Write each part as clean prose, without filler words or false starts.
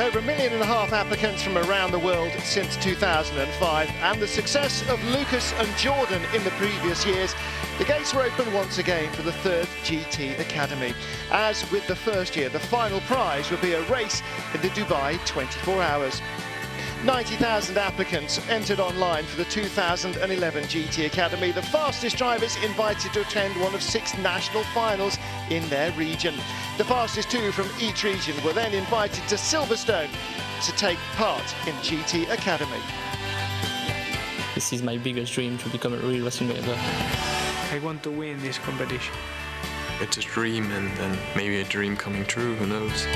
With over 1.5 million applicants from around the world since 2005 and the success of Lucas and Jordan in the previous years, the gates were open once again for the third GT Academy. As with the first year, the final prize would be a race in the Dubai 24 Hours. 90,000 applicants entered online for the 2011 GT Academy, the fastest drivers invited to attend one of 6 national finals in their region. The fastest 2 from each region were then invited to Silverstone to take part in GT Academy. This is my biggest dream, to become a real racing driver. I want to win this competition. It's a dream, and maybe a dream coming true, who knows.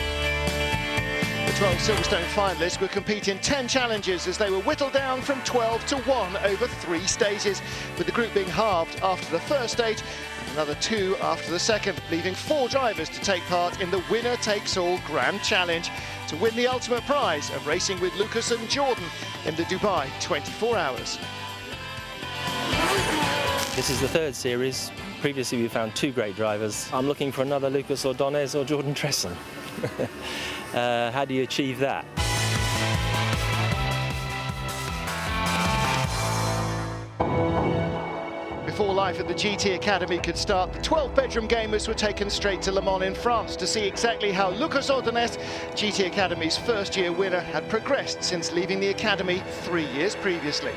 The 12 Silverstone finalists would compete in 10 challenges as they were whittled down from 12 to 1 over 3 stages, with the group being halved after the first stage and another 2 after the second, leaving 4 drivers to take part in the winner-takes-all Grand Challenge to win the ultimate prize of racing with Lucas and Jordan in the Dubai 24 Hours. This is the 3rd series. Previously we found 2 great drivers. I'm looking for another Lucas Ordonez or Jordan Tresson. How do you achieve that? Before life at the GT Academy could start, the 12-bedroom gamers were taken straight to Le Mans in France to see exactly how Lucas Ordonez, GT Academy's first-year winner, had progressed since leaving the Academy 3 years previously.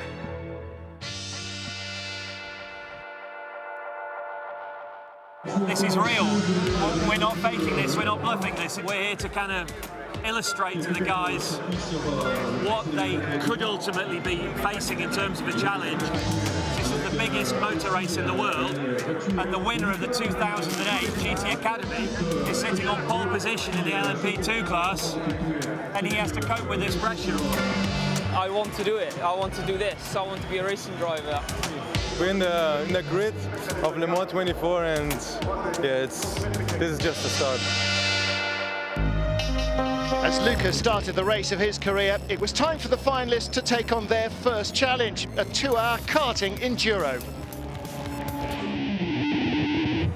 This is real. We're not faking this, we're not bluffing this. We're here to kind of illustrate to the guys what they could ultimately be facing in terms of a challenge. This is the biggest motor race in the world, and the winner of the 2008 GT Academy is sitting on pole position in the LMP2 class, and he has to cope with this pressure. I want to do it. I want to do this. I want to be a racing driver. We're in the grid of Le Mans 24, and yeah, this is just the start. As Lucas started the race of his career, it was time for the finalists to take on their first challenge, a 2-hour karting enduro.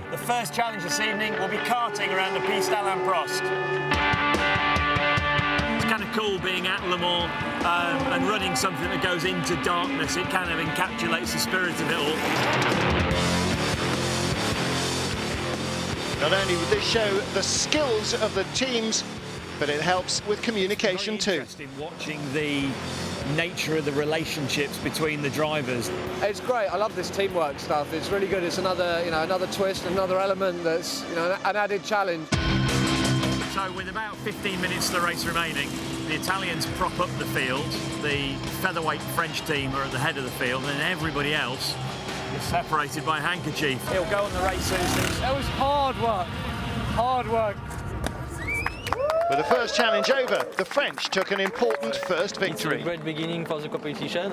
The first challenge this evening will be karting around the Piste Alain Prost. It's kind of cool being at Le Mans and running something that goes into darkness. It kind of encapsulates the spirit of it all. Not only would this show the skills of the teams, but it helps with communication too. Interesting watching the nature of the relationships between the drivers. It's great. I love this teamwork stuff. It's really good. It's another, another twist, another element that's, an added challenge. So with about 15 minutes of the race remaining, the Italians prop up the field. The featherweight French team are at the head of the field, and everybody else is separated by a handkerchief. He'll go on the race soon. That was hard work. Hard work. With the first challenge over, the French took an important first victory. It's a great beginning for the competition.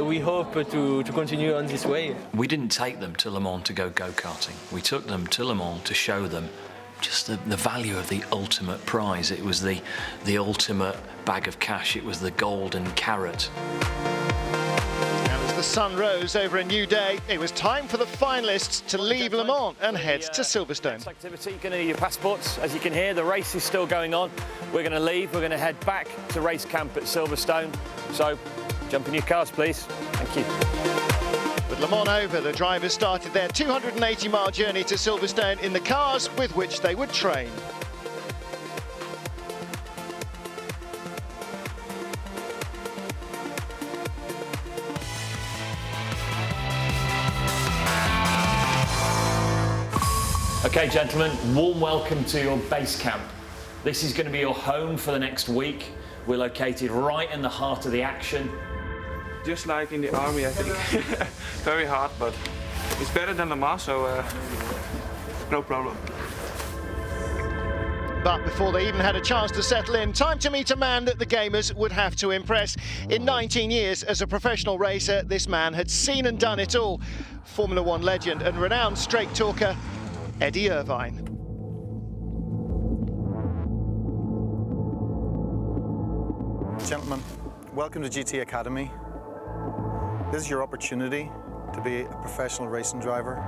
We hope to continue on this way. We didn't take them to Le Mans to go go-karting. We took them to Le Mans to show them just the value of the ultimate prize. It was the ultimate bag of cash. It was the golden carrot. As the sun rose over a new day, it was time for the finalists to leave Le Mans and head to Silverstone. Next activity, going to need your passports. As you can hear, the race is still going on. We're going to leave. We're going to head back to race camp at Silverstone. So, jump in your cars, please. Thank you. With Le Mans over, the drivers started their 280-mile journey to Silverstone in the cars with which they would train. Okay, gentlemen, warm welcome to your base camp. This is going to be your home for the next week. We're located right in the heart of the action. Just like in the army, I think. Very hard, but it's better than Le Mans, so no problem. But before they even had a chance to settle in, time to meet a man that the gamers would have to impress. In 19 years as a professional racer, this man had seen and done it all. Formula One legend and renowned straight talker, Eddie Irvine. Gentlemen, welcome to GT Academy. This is your opportunity to be a professional racing driver.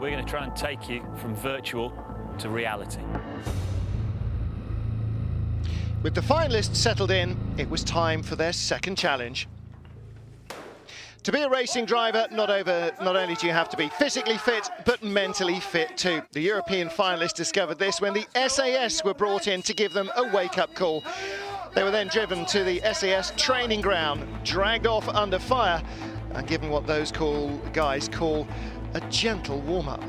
We're going to try and take you from virtual to reality. With the finalists settled in, it was time for their second challenge. To be a racing driver, not only do you have to be physically fit, but mentally fit too. The European finalists discovered this when the SAS were brought in to give them a wake-up call. They were then driven to the SAS training ground, dragged off under fire, and given what those guys call a gentle warm-up.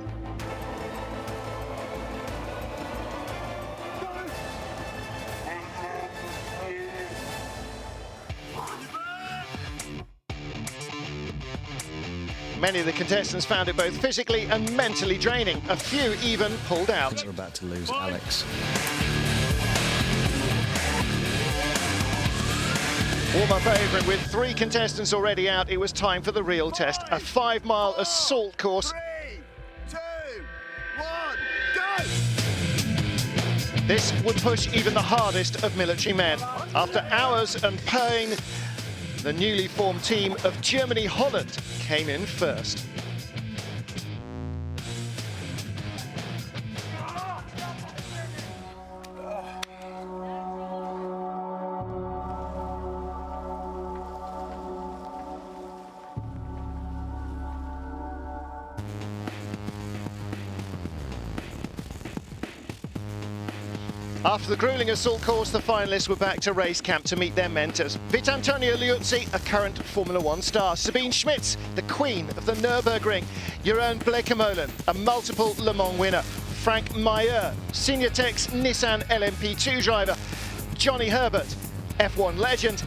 Many of the contestants found it both physically and mentally draining. A few even pulled out. We're about to lose Alex. Warm-up over, and with 3 contestants already out, it was time for the real test. A 5-mile assault course. 3, 2, 1, go! This would push even the hardest of military men. After hours and pain, the newly formed team of Germany-Holland came in first. After the grueling assault course, the finalists were back to race camp to meet their mentors. Vitantonio Liuzzi, a current Formula 1 star. Sabine Schmitz, the queen of the Nürburgring. Jeroen Blekemolen, a multiple Le Mans winner. Frank Meyer, Senior Tech's Nissan LMP2 driver. Johnny Herbert, F1 legend.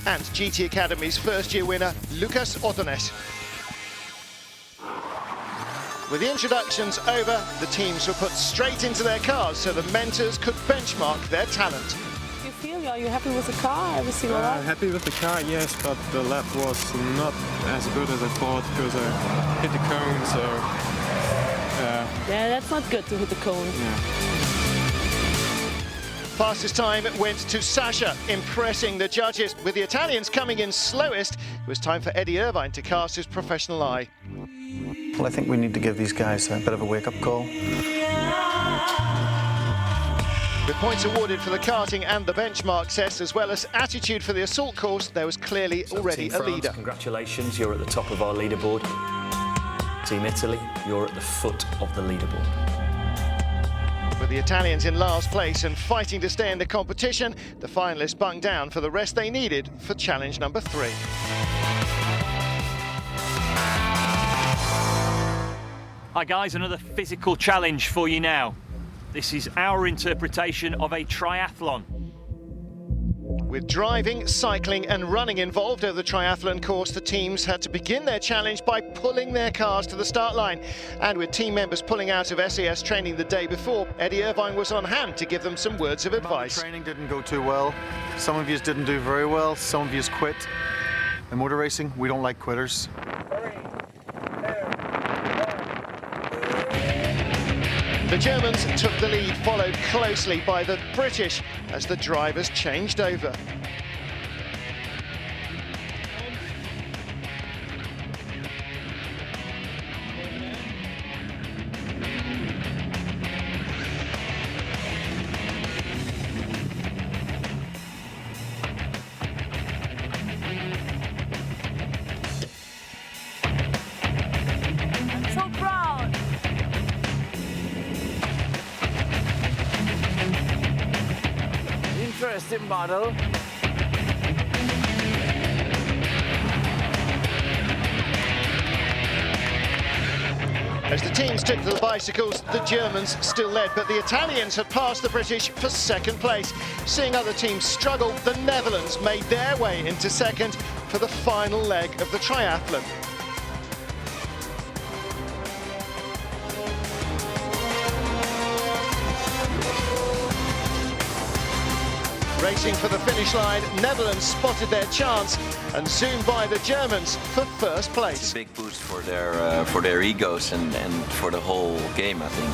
And GT Academy's first-year winner, Lucas Ordóñez. With the introductions over, the teams were put straight into their cars so the mentors could benchmark their talent. Do you feel, are you happy with the car, every single lap? Happy with the car, yes, but the lap was not as good as I thought because I hit the cone, so... Yeah, that's not good to hit the cone. Yeah. Fastest time went to Sasha, impressing the judges. With the Italians coming in slowest, it was time for Eddie Irvine to cast his professional eye. Well, I think we need to give these guys a bit of a wake-up call. With points awarded for the karting and the benchmark test, as well as attitude for the assault course, there was clearly already a leader. Congratulations, you're at the top of our leaderboard. Team Italy, you're at the foot of the leaderboard. With the Italians in last place and fighting to stay in the competition, the finalists bunked down for the rest they needed for challenge number 3. Hi guys, another physical challenge for you now. This is our interpretation of a triathlon. With driving, cycling and running involved over the triathlon course, the teams had to begin their challenge by pulling their cars to the start line. And with team members pulling out of SAS training the day before, Eddie Irvine was on hand to give them some words of advice. The training didn't go too well. Some of you didn't do very well. Some of you quit. In motor racing, we don't like quitters. The Germans took the lead, followed closely by the British as the drivers changed over. I'm so proud. Interesting model. As the teams took to the bicycles, the Germans still led, but the Italians had passed the British for second place. Seeing other teams struggle, the Netherlands made their way into second for the final leg of the triathlon. Racing for the finish line, Netherlands spotted their chance and zoomed by the Germans for first place. It's a big boost for their egos and for the whole game, I think.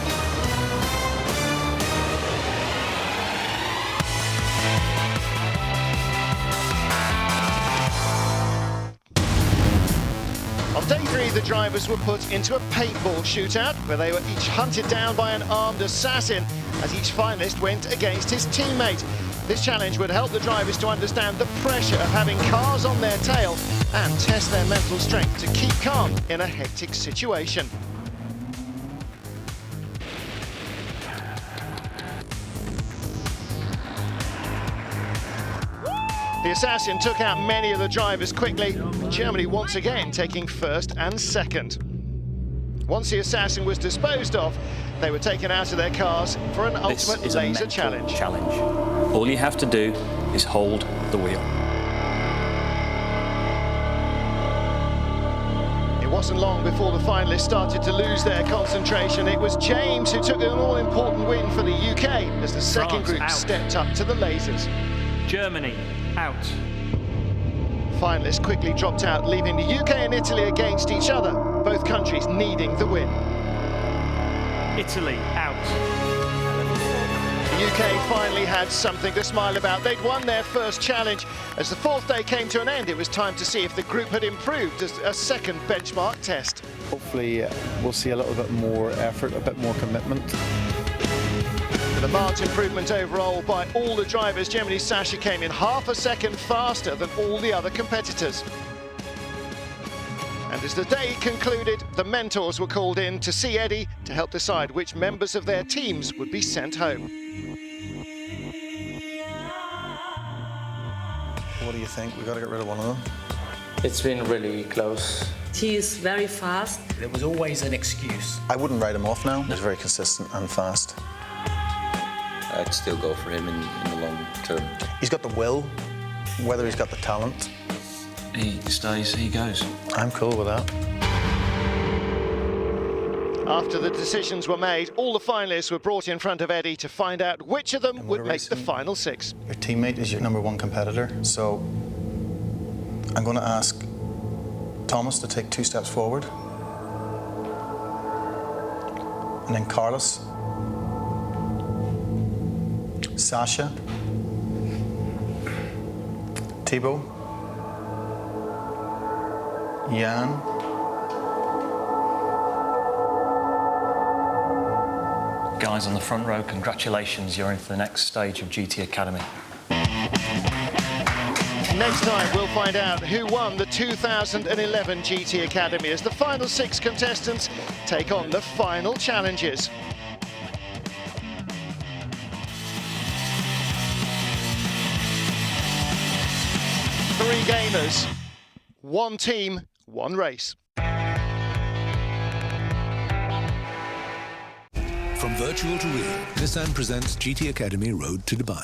On day 3, the drivers were put into a paintball shootout where they were each hunted down by an armed assassin as each finalist went against his teammate. This challenge would help the drivers to understand the pressure of having cars on their tail and test their mental strength to keep calm in a hectic situation. The Assassin took out many of the drivers quickly, Germany once again taking first and second. Once the Assassin was disposed of, they were taken out of their cars for an ultimate laser challenge. All you have to do is hold the wheel. It wasn't long before the finalists started to lose their concentration. It was James who took an all-important win for the UK as the second group stepped up to the lasers. Germany out. Finalists quickly dropped out, leaving the UK and Italy against each other, both countries needing the win. Italy out. The UK finally had something to smile about. They'd won their first challenge. As the fourth day came to an end, it was time to see if the group had improved as a second benchmark test. Hopefully we'll see a little bit more effort, a bit more commitment. With a marked improvement overall by all the drivers, Germany's Sasha came in half a second faster than all the other competitors. And as the day concluded, the mentors were called in to see Eddie to help decide which members of their teams would be sent home. What do you think? We've got to get rid of one of them. It's been really close. He is very fast. There was always an excuse. I wouldn't write him off now. He's very consistent and fast. I'd still go for him in the long term. He's got the will, whether he's got the talent. He stays, he goes. I'm cool with that. After the decisions were made, all the finalists were brought in front of Eddie to find out which of them would make the final six. Your teammate is your #1 competitor, so I'm going to ask Thomas to take 2 steps forward. And then Carlos, Sasha, Thibaut, Jan, Guys on the front row, congratulations, you're into the next stage of GT Academy. Next time we'll find out who won the 2011 GT Academy as the final 6 contestants take on the final challenges. Three gamers, one team, one race. From virtual to real, Nissan presents GT Academy Road to Dubai.